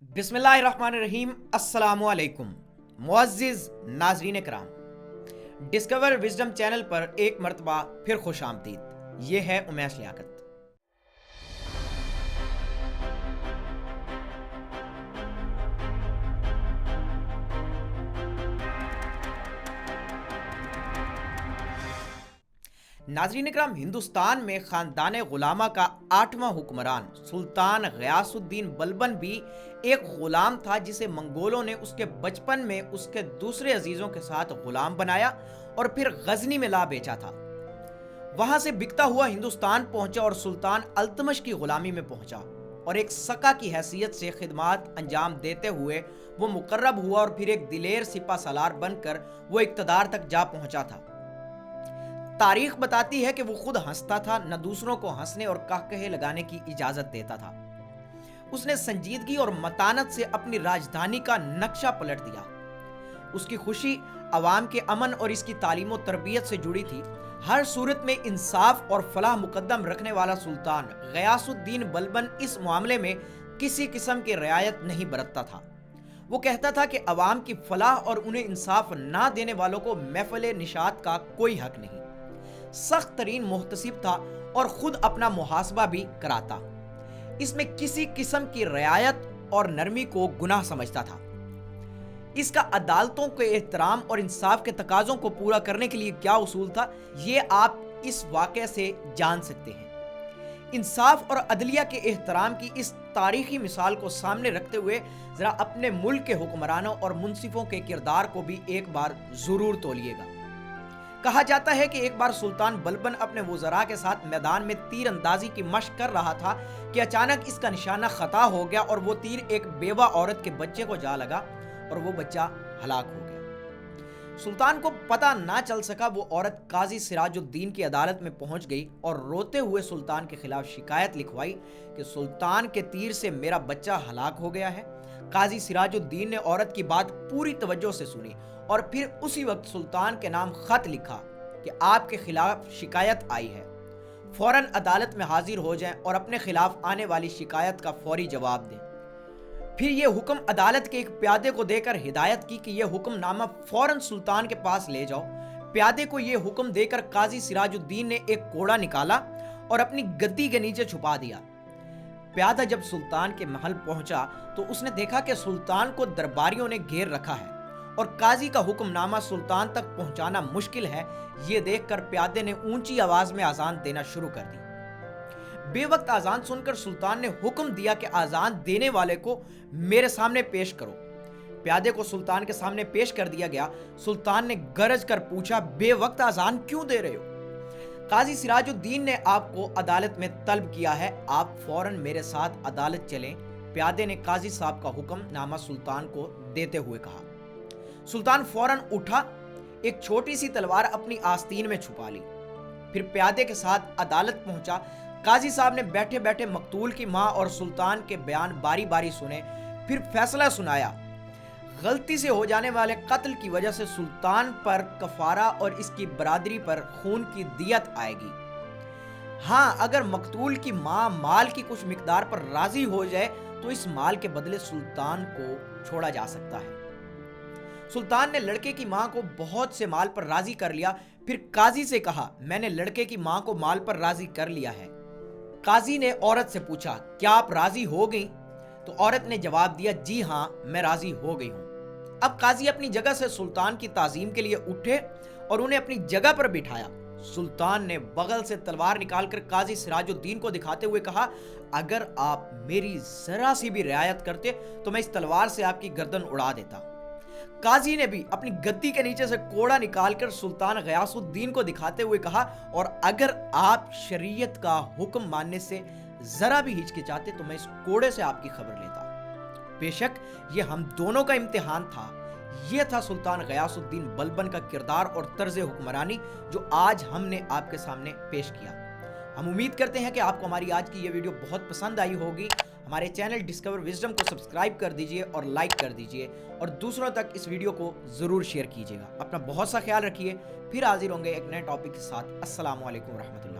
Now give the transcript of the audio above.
बिस्मिल्लाहिर्रहमानिर्रहीम। अस्सलामु अलैकुम मुअज़्ज़िज़ नाज़रीन कराम, डिस्कवर विज़डम चैनल पर एक मरतबा फिर खुश आमदीद। ये है उमैश लियाकत। नाज़रीन इकराम, हिंदुस्तान में ख़ानदान ग़ुलामा का 8वां हुक्मरान सुल्तान ग़ियासुद्दीन बलबन भी एक ग़ुलाम था, जिसे मंगोलों ने उसके बचपन में उसके दूसरे अजीज़ों के साथ ग़ुलाम बनाया और फिर गज़नी में ला बेचा था। वहाँ से बिकता हुआ हिंदुस्तान पहुँचा और सुल्तान अल्तमश की ग़ुलामी में पहुँचा और एक सका की हैसियत से खिदमात अंजाम देते हुए वो मुकर्रब हुआ और फिर एक दिलेर सिपा सलार बनकर वो इक़्तिदार तक जा पहुँचा था। तारीख बताती है कि वो खुद हंसता था, न दूसरों को हंसने और कहकहे लगाने की इजाजत देता था। उसने संजीदगी और मतानत से अपनी राजधानी का नक्शा पलट दिया। उसकी खुशी अवाम के अमन और इसकी तालीम और तरबियत से जुड़ी थी। हर सूरत में इंसाफ और फलाह मुकद्दम रखने वाला सुल्तान ग़ियासुद्दीन बलबन इस मामले में किसी किस्म की रियायत नहीं बरतता था। वो कहता था कि अवाम की फलाह और उन्हें इंसाफ ना देने वालों को महफ़िल निशात का कोई हक नहीं। सख्त तरीन मुहतसिब था और खुद अपना मुहासबा भी कराता। इसमें किसी किस्म की रियायत और नरमी को गुनाह समझता था। इसका अदालतों के एहतराम और इंसाफ के तकाज़ों को पूरा करने के लिए क्या उसूल था, ये आप इस वाक़े से जान सकते हैं। इंसाफ और अदलिया के एहतराम की इस तारीखी मिसाल को सामने रखते हुए ज़रा अपने मुल्क के हुक्मरानों और मुनसिफों के किरदार को भी एक बार ज़रूर तोलिएगा। कहा जाता है कि एक बार सुल्तान बलबन अपने वज़रा के साथ मैदान में तीर अंदाजी की मशक कर रहा था कि अचानक इसका निशाना खता हो गया और वो तीर एक बेवा औरत के बच्चे को जा लगा और वो बच्चा हलाक हो गया। सुल्तान को पता ना चल सका। वो औरत काजी सिराजुद्दीन की अदालत में पहुंच गई और रोते हुए सुल्तान के खिलाफ शिकायत लिखवाई कि सुल्तान के तीर से मेरा बच्चा हलाक हो गया है। काजी सिराजुद्दीन ने औरत की बात पूरी तवज्जो से सुनी और फिर उसी वक्त सुल्तान के नाम खत लिखा कि आपके खिलाफ शिकायत आई है, फौरन अदालत में हाजिर हो जाएं और अपने खिलाफ आने वाली शिकायत का फौरी जवाब दें। फिर ये हुक्म अदालत के एक प्यादे को देकर हिदायत की कि यह हुक्मनामा फौरन सुल्तान के पास ले जाओ। प्यादे को यह हुक्म देकर काजी सिराजुद्दीन ने एक कोड़ा निकाला और अपनी गद्दी के नीचे छुपा दिया। प्यादा जब सुल्तान के महल पहुंचा तो उसने देखा कि सुल्तान को दरबारियों ने घेर रखा है और काजी का हुक्मनामा सुल्तान तक पहुंचाना मुश्किल है। ये देखकर प्यादे ने ऊंची आवाज में आजान देना शुरू कर दी। बेवक्त आजान सुनकर सुल्तान ने हुक्म दिया कि आजान देने वाले को मेरे सामने पेश करो। प्यादे को सुल्तान के सामने पेश कर दिया गया। सुल्तान ने गरज कर पूछा, बेवक्त आजान क्यों दे रहे हो? काजी सिराजुद्दीन ने आपको अदालत में तलब किया है, आप फौरन मेरे साथ अदालत चलें। प्यादे ने काजी साहब का हुक्मनामा सुल्तान को देते हुए कहा। सुल्तान फौरन उठा, एक छोटी सी तलवार अपनी आस्तीन में छुपा ली, फिर प्यादे के साथ अदालत पहुंचा। काजी साहब ने बैठे बैठे मकतूल की मां और सुल्तान के बयान बारी बारी सुने, फिर फैसला सुनाया। गलती से हो जाने वाले कत्ल की वजह से सुल्तान पर कफारा और इसकी बरादरी पर खून की दियत आएगी। हाँ, अगर मकतूल की मां माल की कुछ मिकदार पर राजी हो जाए तो इस माल के बदले सुल्तान को छोड़ा जा सकता है। सुल्तान ने लड़के की मां को बहुत से माल पर राजी कर लिया। फिर काजी से कहा, मैंने लड़के की मां को माल पर राजी कर लिया है। काजी ने औरत से पूछा, क्या आप राजी हो गई? तो औरत ने जवाब दिया, जी हाँ, मैं राजी हो गई हूं। अब काजी अपनी जगह से सुल्तान की ताजीम के लिए उठे और उन्हें अपनी जगह पर बिठाया। सुल्तान ने बगल से तलवार निकालकर काजी सिराजुद्दीन को दिखाते हुए कहा, अगर आप मेरी जरा सी भी रियायत करते तो मैं इस तलवार से आपकी गर्दन उड़ा देता। काजी ने भी अपनी गद्दी के नीचे से कोड़ा निकालकर सुल्तान ग़ियासुद्दीन को दिखाते हुए कहा, और अगर आप शरीयत का हुक्म मानने से जरा भी हिचकिचाते तो मैं इस कोड़े से आपकी खबर लेता। बेशक ये हम दोनों का इम्तिहान था। ये था सुल्तान ग़ियासुद्दीन बलबन का किरदार और तर्ज हुक्मरानी जो आज हमने आपके सामने पेश किया। हम उम्मीद करते हैं कि आपको हमारी आज की ये वीडियो बहुत पसंद आई होगी। हमारे चैनल डिस्कवर विजडम को सब्सक्राइब कर दीजिए और लाइक कर दीजिए और दूसरों तक इस वीडियो को ज़रूर शेयर कीजिएगा। अपना बहुत सा ख्याल रखिए। फिर हाजिर होंगे एक नए टॉपिक के साथ। अस्सलामु अलैकुम रहमतुल्लाह।